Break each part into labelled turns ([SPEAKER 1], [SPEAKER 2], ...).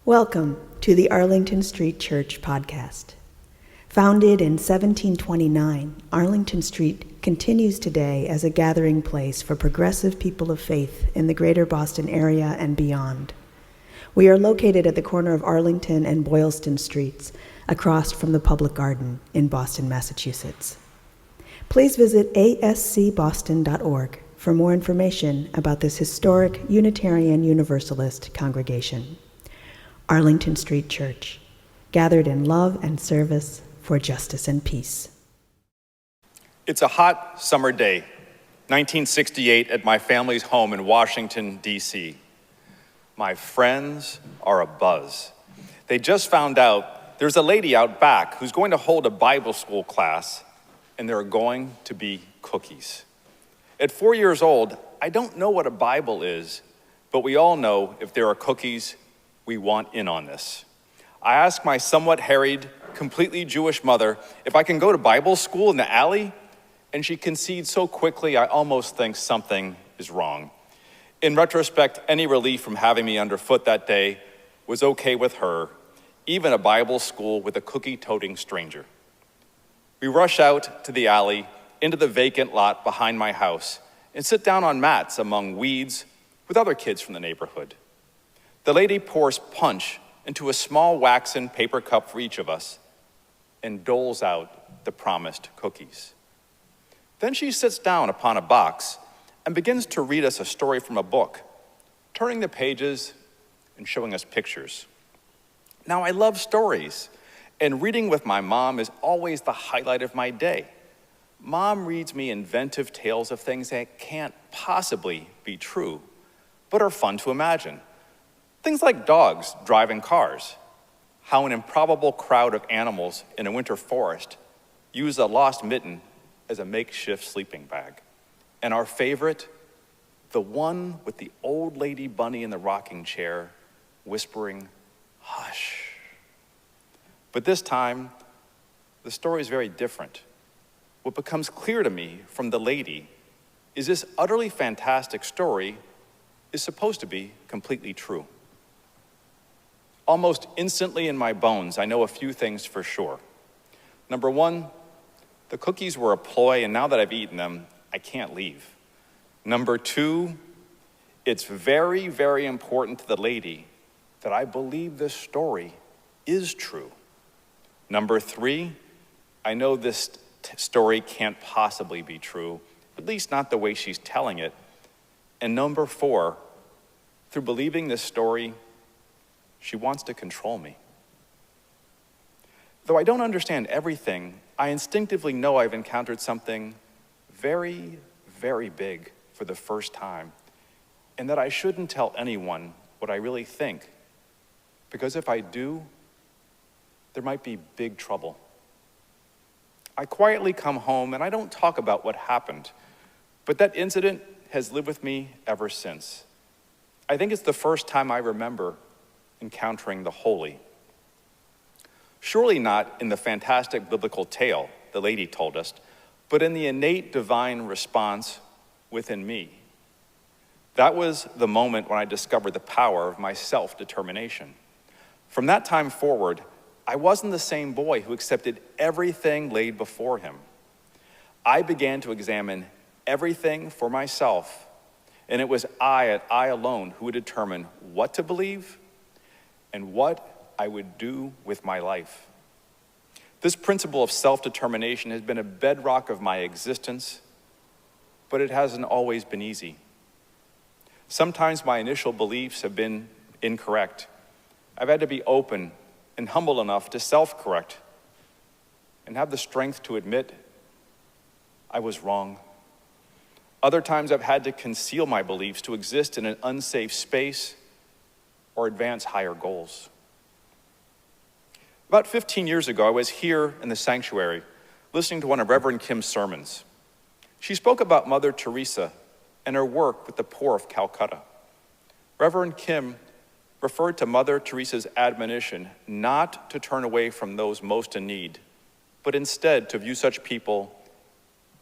[SPEAKER 1] Welcome to the Arlington Street Church podcast. Founded in 1729, Arlington Street continues today as a gathering place for progressive people of faith in the greater Boston area and beyond. We are located at the corner of Arlington and Boylston Streets, across from the Public Garden in Boston, Massachusetts. Please visit ascboston.org for more information about this historic Unitarian Universalist congregation. Arlington Street Church, gathered in love and service for justice and peace.
[SPEAKER 2] It's a hot summer day, 1968, at my family's home in Washington, D.C. My friends are abuzz. They just found out there's a lady out back who's going to hold a Bible school class, and there are going to be cookies. At 4 years old, I don't know what a Bible is, but we all know if there are cookies, we want in on this. I asked my somewhat harried, completely Jewish mother if I can go to Bible school in the alley, and she concedes so quickly I almost think something is wrong. In retrospect, any relief from having me underfoot that day was okay with her, even a Bible school with a cookie-toting stranger. We rush out to the alley, into the vacant lot behind my house, and sit down on mats among weeds with other kids from the neighborhood. The lady pours punch into a small waxen paper cup for each of us and doles out the promised cookies. Then she sits down upon a box and begins to read us a story from a book, turning the pages and showing us pictures. Now, I love stories, and reading with my mom is always the highlight of my day. Mom reads me inventive tales of things that can't possibly be true, but are fun to imagine. Things like dogs driving cars, how an improbable crowd of animals in a winter forest use a lost mitten as a makeshift sleeping bag. And our favorite, the one with the old lady bunny in the rocking chair whispering, "Hush." But this time, the story is very different. What becomes clear to me from the lady is this utterly fantastic story is supposed to be completely true. Almost instantly in my bones, I know a few things for sure. Number one, the cookies were a ploy, and now that I've eaten them, I can't leave. Number two, it's very, very important to the lady that I believe this story is true. Number three, I know this story can't possibly be true, at least not the way she's telling it. And number four, through believing this story, she wants to control me. Though I don't understand everything, I instinctively know I've encountered something very, very big for the first time, and that I shouldn't tell anyone what I really think, because if I do, there might be big trouble. I quietly come home and I don't talk about what happened, but that incident has lived with me ever since. I think it's the first time I remember encountering the holy. Surely not in the fantastic biblical tale the lady told us, but in the innate divine response within me. That was the moment when I discovered the power of my self-determination. From that time forward, I wasn't the same boy who accepted everything laid before him. I began to examine everything for myself, and it was I alone who would determine what to believe and what I would do with my life. This principle of self-determination has been a bedrock of my existence, but it hasn't always been easy. Sometimes my initial beliefs have been incorrect. I've had to be open and humble enough to self-correct and have the strength to admit I was wrong. Other times I've had to conceal my beliefs to exist in an unsafe space or advance higher goals. About 15 years ago, I was here in the sanctuary listening to one of Reverend Kim's sermons. She spoke about Mother Teresa and her work with the poor of Calcutta. Reverend Kim referred to Mother Teresa's admonition not to turn away from those most in need, but instead to view such people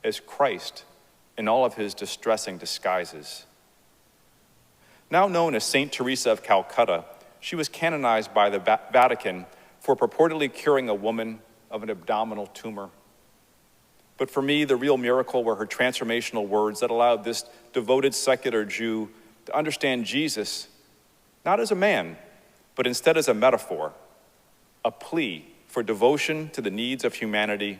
[SPEAKER 2] as Christ in all of his distressing disguises. Now known as Saint Teresa of Calcutta, she was canonized by the Vatican for purportedly curing a woman of an abdominal tumor. But for me, the real miracle were her transformational words that allowed this devoted secular Jew to understand Jesus not as a man, but instead as a metaphor, a plea for devotion to the needs of humanity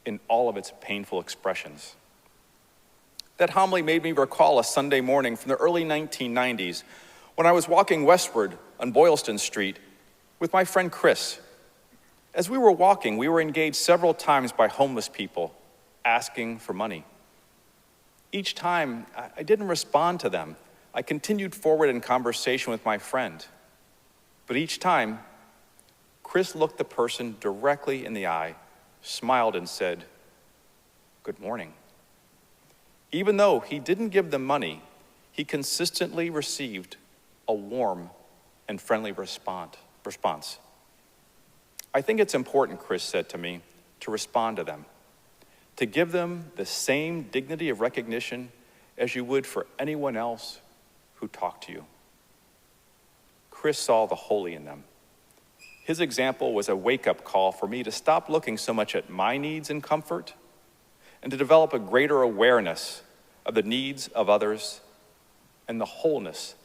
[SPEAKER 2] in all of its painful expressions. That homily made me recall a Sunday morning from the early 1990s when I was walking westward on Boylston Street with my friend Chris. As we were walking, we were engaged several times by homeless people asking for money. Each time, I didn't respond to them. I continued forward in conversation with my friend. But each time, Chris looked the person directly in the eye, smiled and said, "Good morning." Even though he didn't give them money, he consistently received a warm and friendly response. "I think it's important," Chris said to me, "to respond to them, to give them the same dignity of recognition as you would for anyone else who talked to you." Chris saw the holy in them. His example was a wake-up call for me to stop looking so much at my needs and comfort and to develop a greater awareness of the needs of others and the wholeness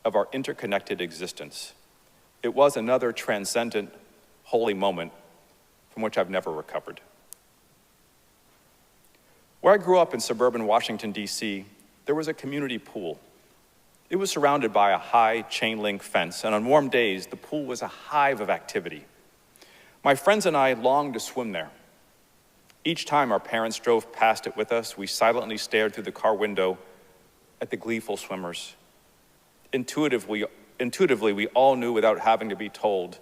[SPEAKER 2] of our interconnected existence. It was another transcendent, holy moment from which I've never recovered. Where I grew up in suburban Washington, D.C., there was a community pool. It was surrounded by a high chain-link fence, and on warm days, the pool was a hive of activity. My friends and I longed to swim there. Each time our parents drove past it with us, we silently stared through the car window at the gleeful swimmers. Intuitively, we all knew without having to be told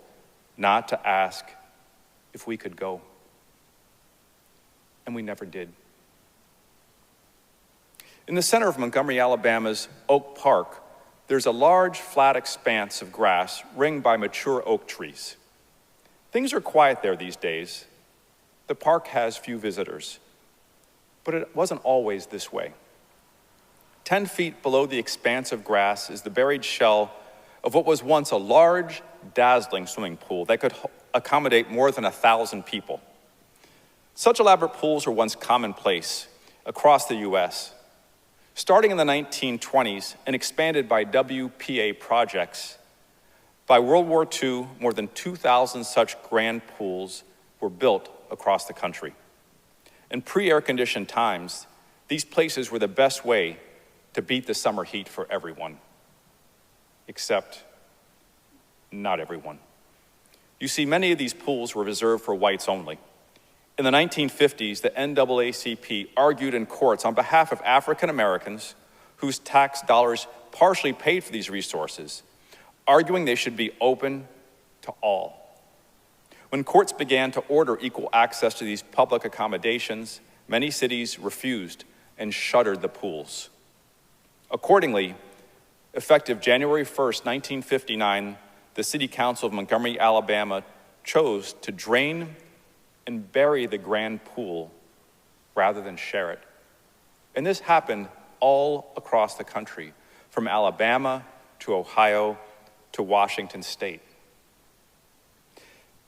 [SPEAKER 2] not to ask if we could go. And we never did. In the center of Montgomery, Alabama's Oak Park, there's a large, flat expanse of grass ringed by mature oak trees. Things are quiet there these days. The park has few visitors, but it wasn't always this way. 10 feet below the expanse of grass is the buried shell of what was once a large, dazzling swimming pool that could accommodate more than 1,000 people. Such elaborate pools were once commonplace across the U.S. Starting in the 1920s and expanded by WPA projects, by World War II, more than 2,000 such grand pools were built across the country. In pre-air-conditioned times, these places were the best way to beat the summer heat for everyone. Except, not everyone. You see, many of these pools were reserved for whites only. In the 1950s, the NAACP argued in courts on behalf of African Americans whose tax dollars partially paid for these resources, arguing they should be open to all. When courts began to order equal access to these public accommodations, many cities refused and shuttered the pools. Accordingly, effective January 1st, 1959, the City Council of Montgomery, Alabama chose to drain and bury the grand pool rather than share it. And this happened all across the country, from Alabama to Ohio to Washington State.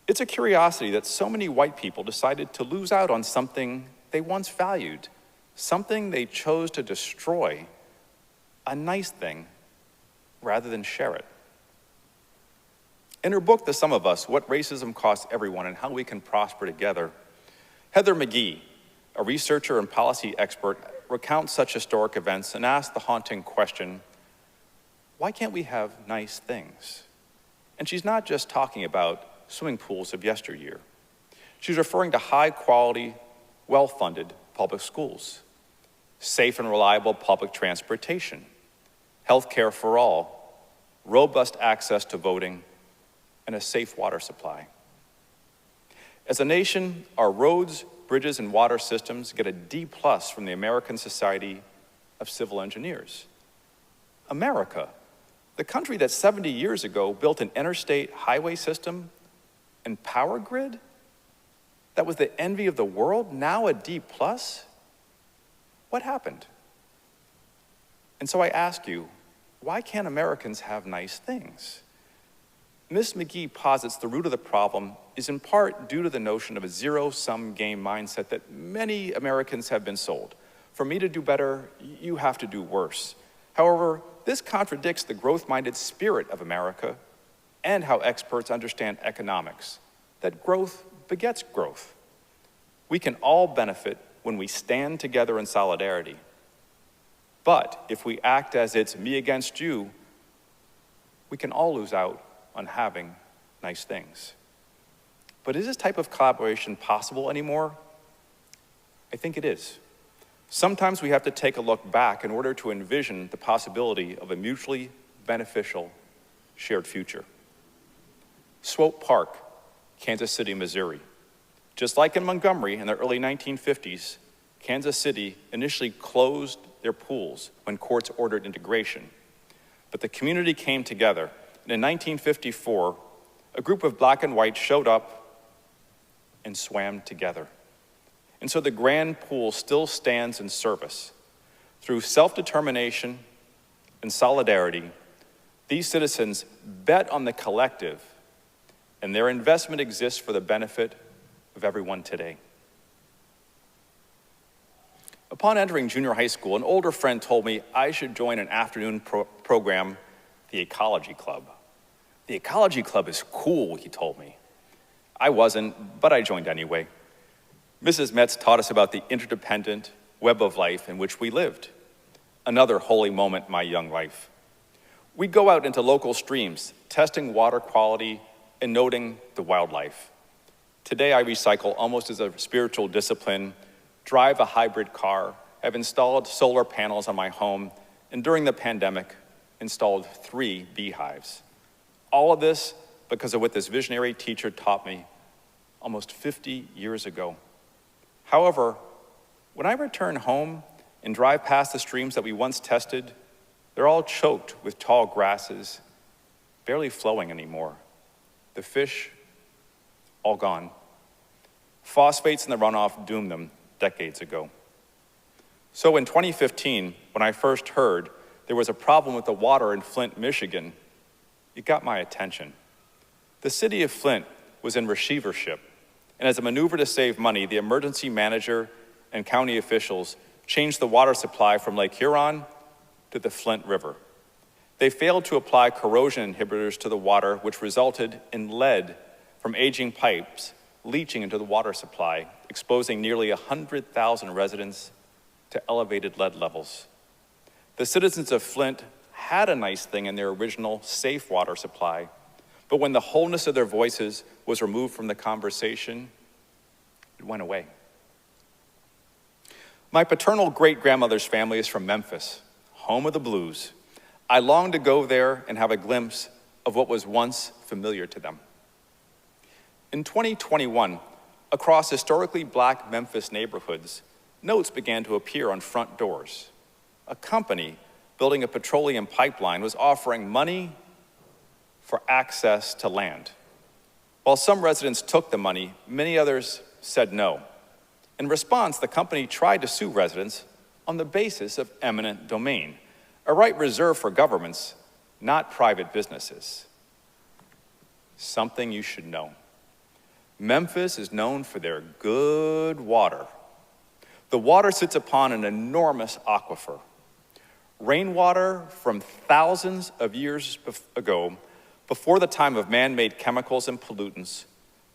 [SPEAKER 2] It's a curiosity that so many white people decided to lose out on something they once valued, something they chose to destroy, a nice thing, rather than share it. In her book, The Sum of Us, What Racism Costs Everyone and How We Can Prosper Together, Heather McGhee, a researcher and policy expert, recounts such historic events and asks the haunting question, why can't we have nice things? And she's not just talking about swimming pools of yesteryear. She's referring to high-quality, well-funded public schools, safe and reliable public transportation, health care for all, robust access to voting, and a safe water supply. As a nation, our roads, bridges, and water systems get a D+ from the American Society of Civil Engineers. America, the country that 70 years ago built an interstate highway system and power grid that was the envy of the world, now a D+? What happened? And so I ask you, why can't Americans have nice things? Ms. McGee posits the root of the problem is in part due to the notion of a zero-sum game mindset that many Americans have been sold. For me to do better, you have to do worse. However, this contradicts the growth-minded spirit of America and how experts understand economics, that growth begets growth. We can all benefit when we stand together in solidarity. But if we act as it's me against you, we can all lose out on having nice things. But is this type of collaboration possible anymore? I think it is. Sometimes we have to take a look back in order to envision the possibility of a mutually beneficial shared future. Swope Park, Kansas City, Missouri. Just like in Montgomery in the early 1950s, Kansas City initially closed their pools when courts ordered integration. But the community came together, and in 1954, a group of black and white showed up and swam together. And so the Grand Pool still stands in service. Through self-determination and solidarity, these citizens bet on the collective, and their investment exists for the benefit of everyone today. Upon entering junior high school, an older friend told me I should join an afternoon program, the Ecology Club. The Ecology Club is cool, he told me. I wasn't, but I joined anyway. Mrs. Metz taught us about the interdependent web of life in which we lived. Another holy moment in my young life. We'd go out into local streams, testing water quality and noting the wildlife. Today I recycle almost as a spiritual discipline, drive a hybrid car, have installed solar panels on my home, and during the pandemic, installed 3 beehives. All of this because of what this visionary teacher taught me almost 50 years ago. However, when I return home and drive past the streams that we once tested, they're all choked with tall grasses, barely flowing anymore. The fish, all gone. Phosphates in the runoff doomed them decades ago. So in 2015, when I first heard there was a problem with the water in Flint, Michigan, it got my attention. The city of Flint was in receivership, and as a maneuver to save money, the emergency manager and county officials changed the water supply from Lake Huron to the Flint River. They failed to apply corrosion inhibitors to the water, which resulted in lead from aging pipes leaching into the water supply, exposing nearly 100,000 residents to elevated lead levels. The citizens of Flint had a nice thing in their original safe water supply, but when the wholeness of their voices was removed from the conversation, it went away. My paternal great-grandmother's family is from Memphis, home of the blues. I long to go there and have a glimpse of what was once familiar to them. In 2021, across historically black Memphis neighborhoods, notes began to appear on front doors. A company building a petroleum pipeline was offering money for access to land. While some residents took the money, many others said no. In response, the company tried to sue residents on the basis of eminent domain, a right reserved for governments, not private businesses. Something you should know. Memphis is known for their good water. The water sits upon an enormous aquifer. Rainwater from thousands of years ago, before the time of man-made chemicals and pollutants,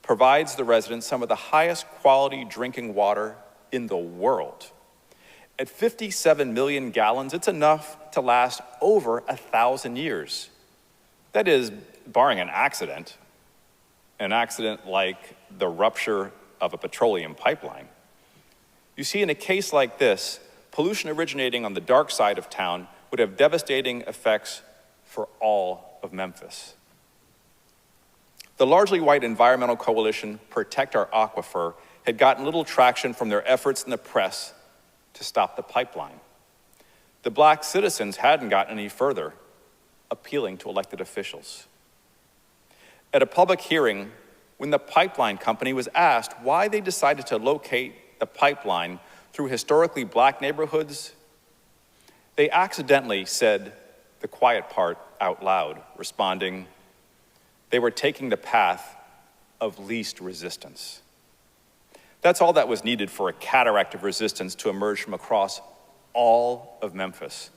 [SPEAKER 2] provides the residents some of the highest quality drinking water in the world. At 57 million gallons, it's enough to last over 1,000 years. That is, barring an accident like the rupture of a petroleum pipeline. You see, in a case like this, pollution originating on the dark side of town would have devastating effects for all of Memphis. The largely white environmental coalition Protect Our Aquifer had gotten little traction from their efforts in the press to stop the pipeline. The black citizens hadn't gotten any further, appealing to elected officials. At a public hearing, when the pipeline company was asked why they decided to locate the pipeline through historically black neighborhoods, they accidentally said the quiet part out loud, responding, They were taking the path of least resistance. That's all that was needed for a cataract of resistance to emerge from across all of Memphis.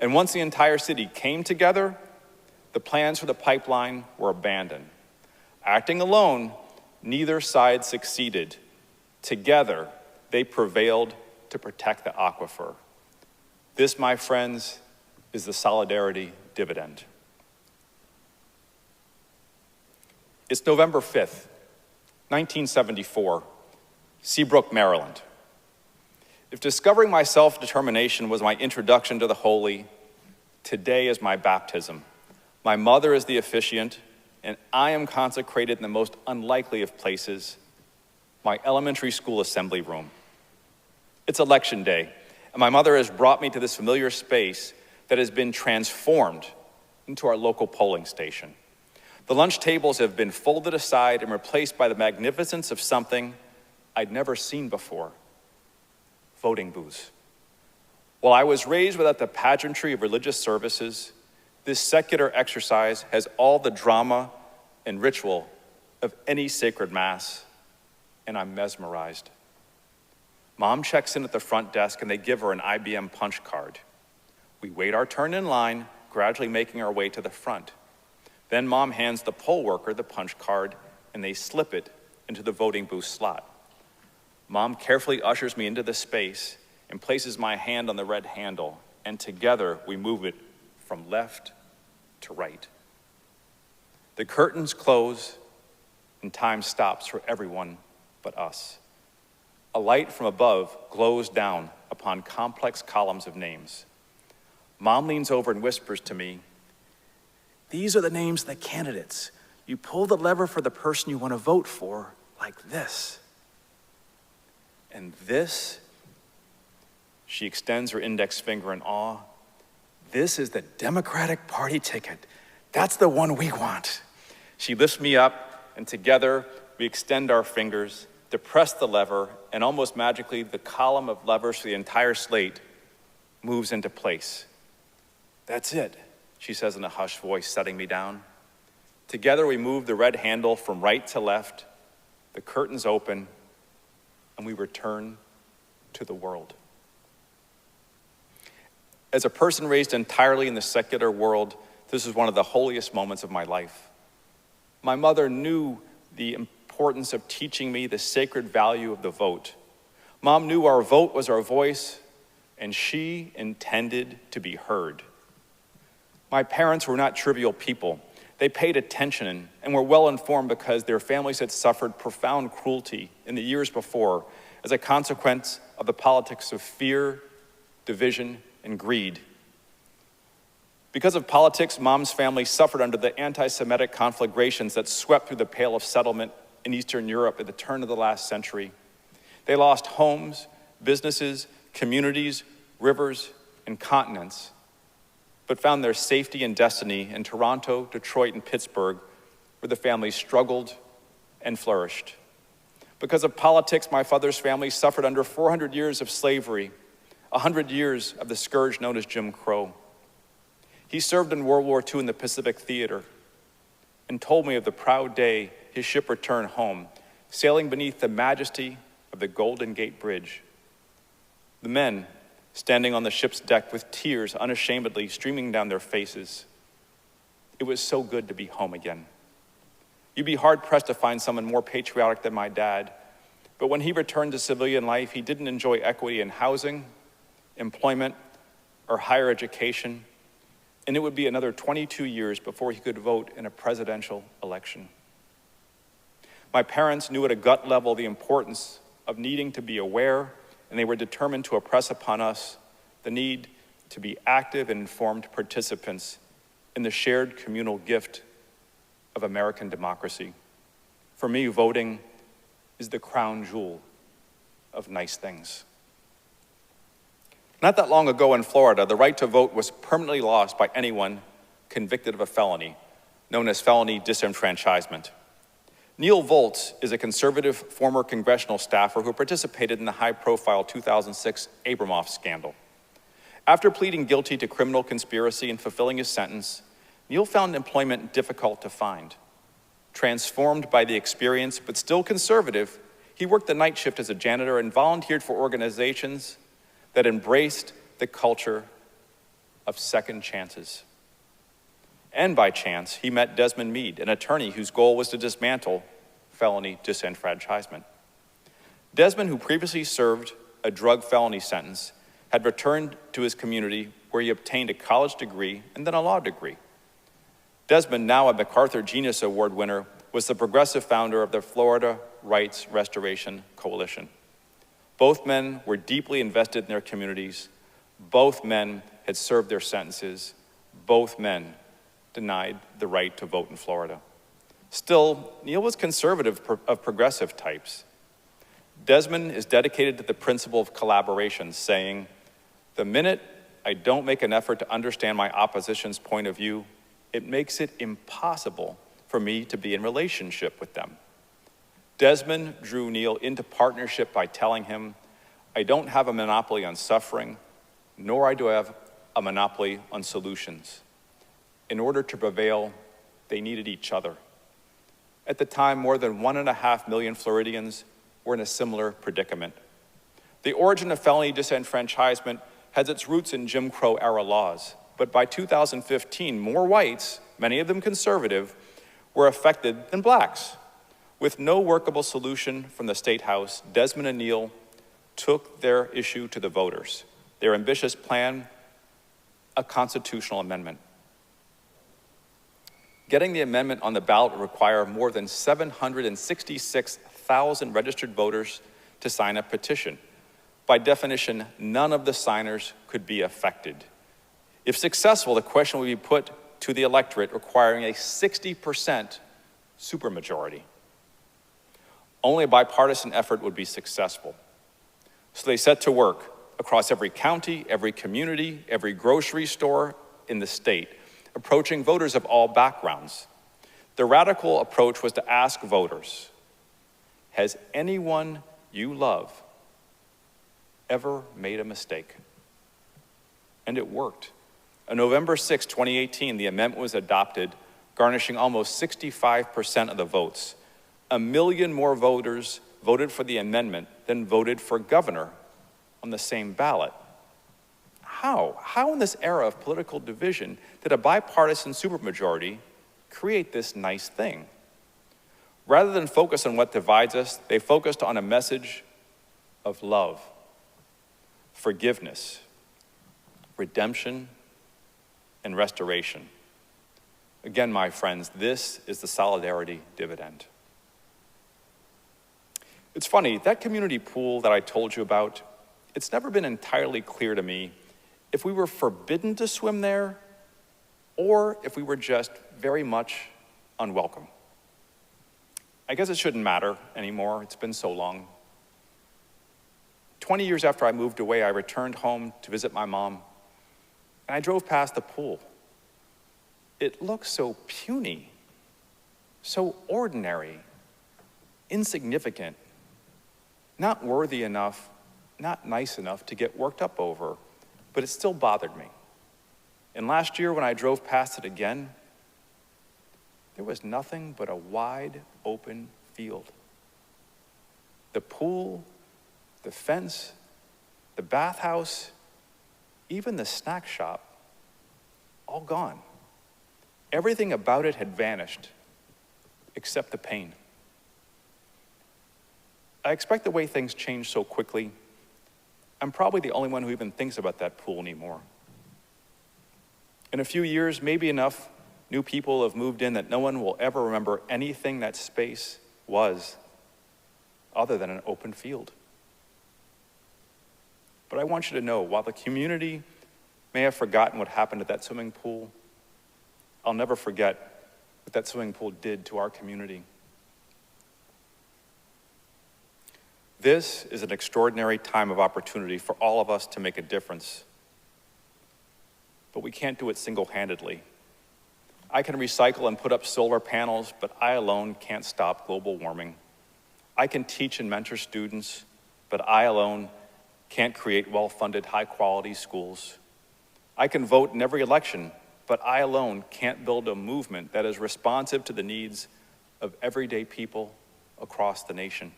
[SPEAKER 2] And once the entire city came together, the plans for the pipeline were abandoned. Acting alone, neither side succeeded. Together, they prevailed to protect the aquifer. This, my friends, is the solidarity dividend. It's November 5th, 1974, Seabrook, Maryland. If discovering my self-determination was my introduction to the holy, today is my baptism. My mother is the officiant, and I am consecrated in the most unlikely of places, my elementary school assembly room. It's election day, and my mother has brought me to this familiar space that has been transformed into our local polling station. The lunch tables have been folded aside and replaced by the magnificence of something I'd never seen before: voting booths. While I was raised without the pageantry of religious services, this secular exercise has all the drama and ritual of any sacred mass, and I'm mesmerized. Mom checks in at the front desk and they give her an IBM punch card. We wait our turn in line, gradually making our way to the front. Then Mom hands the poll worker the punch card and they slip it into the voting booth slot. Mom carefully ushers me into the space and places my hand on the red handle, and together we move it from left to right. The curtains close and time stops for everyone but us. A light from above glows down upon complex columns of names. Mom leans over and whispers to me, "These are the names of the candidates. You pull the lever for the person you want to vote for like this. And this," she extends her index finger in awe, "this is the Democratic Party ticket. That's the one we want." She lifts me up, and together we extend our fingers, depress the lever, and almost magically the column of levers for the entire slate moves into place. "That's it," she says in a hushed voice, setting me down. Together we move the red handle from right to left, the curtains open, and we return to the world. As a person raised entirely in the secular world, this is one of the holiest moments of my life. My mother knew the importance of teaching me the sacred value of the vote. Mom knew our vote was our voice, and she intended to be heard. My parents were not trivial people. They paid attention and were well informed because their families had suffered profound cruelty in the years before as a consequence of the politics of fear, division, and greed. Because of politics, Mom's family suffered under the anti-Semitic conflagrations that swept through the Pale of Settlement in Eastern Europe at the turn of the last century. They lost homes, businesses, communities, rivers, and continents, but found their safety and destiny in Toronto, Detroit, and Pittsburgh, where the family struggled and flourished. Because of politics, my father's family suffered under 400 years of slavery, 100 years of the scourge known as Jim Crow. He served in World War II in the Pacific Theater and told me of the proud day his ship returned home, sailing beneath the majesty of the Golden Gate Bridge. The men standing on the ship's deck with tears unashamedly streaming down their faces. It was so good to be home again. You'd be hard-pressed to find someone more patriotic than my dad, but when he returned to civilian life, he didn't enjoy equity in housing, employment, or higher education, and it would be another 22 years before he could vote in a presidential election. My parents knew at a gut level the importance of needing to be aware, and they were determined to impress upon us the need to be active and informed participants in the shared communal gift of American democracy. For me, voting is the crown jewel of nice things. Not that long ago in Florida, the right to vote was permanently lost by anyone convicted of a felony, known as felony disenfranchisement. Neil Volz is a conservative former congressional staffer who participated in the high-profile 2006 Abramoff scandal. After pleading guilty to criminal conspiracy and fulfilling his sentence, Neil found employment difficult to find. Transformed by the experience, but still conservative, he worked the night shift as a janitor and volunteered for organizations that embraced the culture of second chances. And by chance, he met Desmond Meade, an attorney whose goal was to dismantle felony disenfranchisement. Desmond, who previously served a drug felony sentence, had returned to his community where he obtained a college degree and then a law degree. Desmond, now a MacArthur Genius Award winner, was the progressive founder of the Florida Rights Restoration Coalition. Both men were deeply invested in their communities. Both men had served their sentences. Both men denied the right to vote in Florida. Still, Neil was conservative of progressive types. Desmond is dedicated to the principle of collaboration, saying, "The minute I don't make an effort to understand my opposition's point of view, it makes it impossible for me to be in relationship with them." Desmond drew Neil into partnership by telling him, "I don't have a monopoly on suffering, nor do I have a monopoly on solutions. In order to prevail, they needed each other." At the time, more than 1.5 million Floridians were in a similar predicament. The origin of felony disenfranchisement has its roots in Jim Crow-era laws, but by 2015, more whites, many of them conservative, were affected than blacks. With no workable solution from the State House, Desmond and Neil took their issue to the voters. Their ambitious plan, a constitutional amendment. Getting the amendment on the ballot would require more than 766,000 registered voters to sign a petition. By definition, none of the signers could be affected. If successful, the question would be put to the electorate, requiring a 60% supermajority. Only a bipartisan effort would be successful. So they set to work across every county, every community, every grocery store in the state, approaching voters of all backgrounds. The radical approach was to ask voters, has anyone you love ever made a mistake? And it worked. On November 6, 2018, the amendment was adopted, garnishing almost 65% of the votes. 1 million more voters voted for the amendment than voted for governor on the same ballot. How? How in this era of political division did a bipartisan supermajority create this nice thing? Rather than focus on what divides us, they focused on a message of love, forgiveness, redemption, and restoration. Again, my friends, this is the solidarity dividend. It's funny, that community pool that I told you about, it's never been entirely clear to me if we were forbidden to swim there or if we were just very much unwelcome. I guess it shouldn't matter anymore, it's been so long. 20 years after I moved away, I returned home to visit my mom, and I drove past the pool. It looked so puny, so ordinary, insignificant, not worthy enough, not nice enough to get worked up over, but it still bothered me. And last year when I drove past it again, there was nothing but a wide open field. The pool, the fence, the bathhouse, even the snack shop, all gone. Everything about it had vanished, except the pain. I expect the way things change so quickly, I'm probably the only one who even thinks about that pool anymore. In a few years, maybe enough new people have moved in that no one will ever remember anything that space was other than an open field. But I want you to know, while the community may have forgotten what happened at that swimming pool, I'll never forget what that swimming pool did to our community. This is an extraordinary time of opportunity for all of us to make a difference. But we can't do it single-handedly. I can recycle and put up solar panels, but I alone can't stop global warming. I can teach and mentor students, but I alone can't create well-funded, high-quality schools. I can vote in every election, but I alone can't build a movement that is responsive to the needs of everyday people across the nation.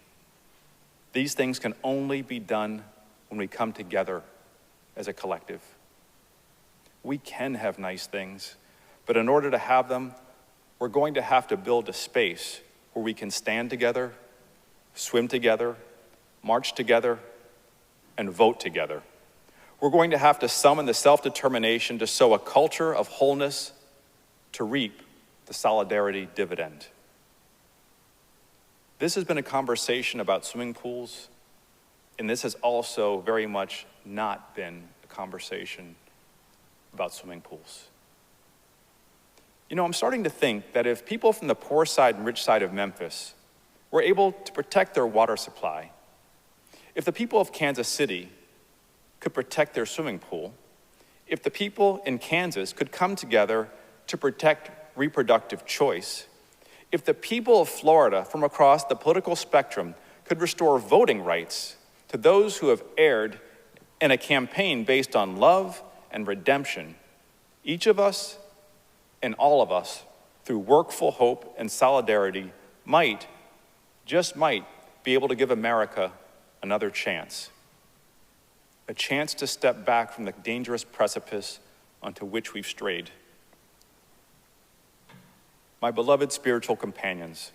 [SPEAKER 2] These things can only be done when we come together as a collective. We can have nice things, but in order to have them, we're going to have to build a space where we can stand together, swim together, march together, and vote together. We're going to have to summon the self-determination to sow a culture of wholeness to reap the solidarity dividend. This has been a conversation about swimming pools, and this has also very much not been a conversation about swimming pools. You know, I'm starting to think that if people from the poor side and rich side of Memphis were able to protect their water supply, if the people of Kansas City could protect their swimming pool, if the people in Kansas could come together to protect reproductive choice, if the people of Florida from across the political spectrum could restore voting rights to those who have erred in a campaign based on love and redemption, each of us and all of us, through workful hope and solidarity, might, just might, be able to give America another chance. A chance to step back from the dangerous precipice onto which we've strayed. My beloved spiritual companions,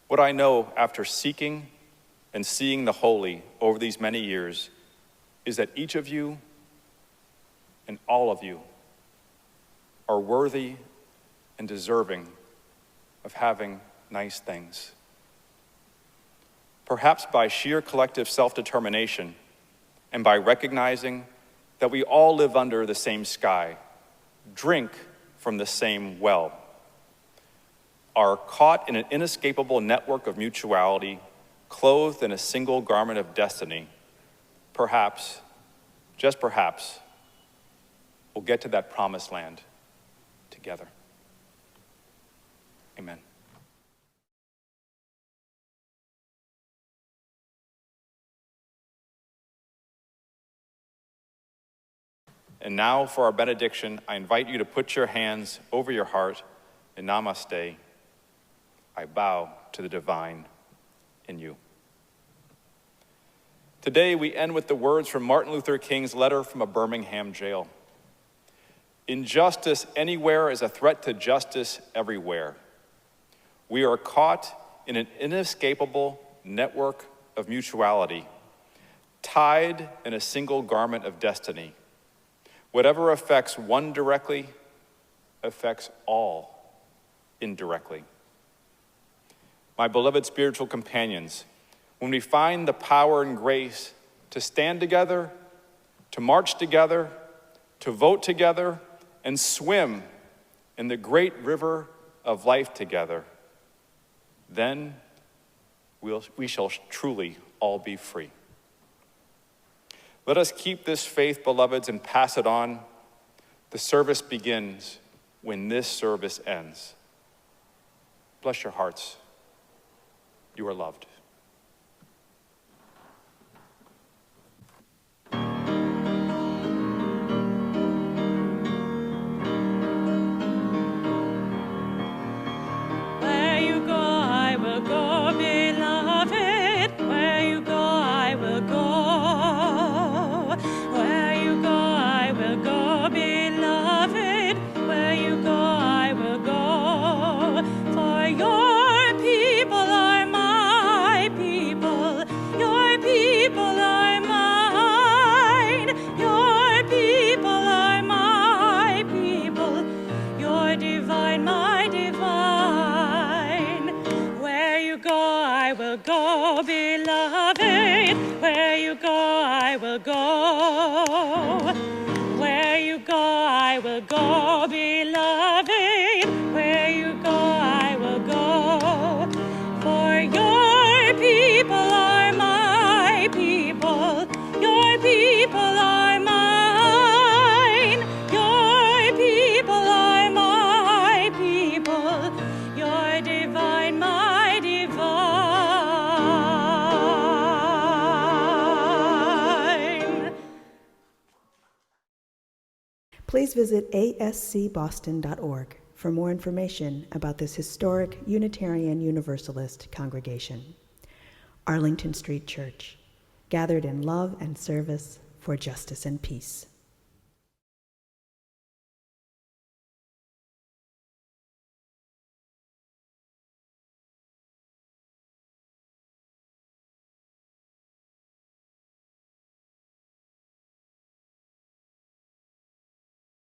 [SPEAKER 2] what I know after seeking and seeing the holy over these many years is that each of you and all of you are worthy and deserving of having nice things. Perhaps by sheer collective self-determination and by recognizing that we all live under the same sky, drink from the same well, are caught in an inescapable network of mutuality, clothed in a single garment of destiny, perhaps, just perhaps, we'll get to that promised land together. Amen. And now for our benediction, I invite you to put your hands over your heart in namaste. I bow to the divine in you. Today we end with the words from Martin Luther King's letter from a Birmingham jail. Injustice anywhere is a threat to justice everywhere. We are caught in an inescapable network of mutuality, tied in a single garment of destiny. Whatever affects one directly affects all indirectly. My beloved spiritual companions, when we find the power and grace to stand together, to march together, to vote together, and swim in the great river of life together, then we shall truly all be free. Let us keep this faith, beloveds, and pass it on. The service begins when this service ends. Bless your hearts. You are loved.
[SPEAKER 3] Where you go, I will go, beloved. Where you go, I will go. Where you go, I will go, beloved. Where you go, I will go. For your people are my people. Your people are mine. Your people are my people. Your divine, my divine. Where you go, I will go, beloved. Where you go, I will go. Where you go, I will go, beloved. Where you go, I will go. For your people are my people. Your people are mine. Your people are my people. Your divine, my divine.
[SPEAKER 1] Please visit ascboston.org for more information about this historic Unitarian Universalist congregation. Arlington Street Church, gathered in love and service for justice and peace.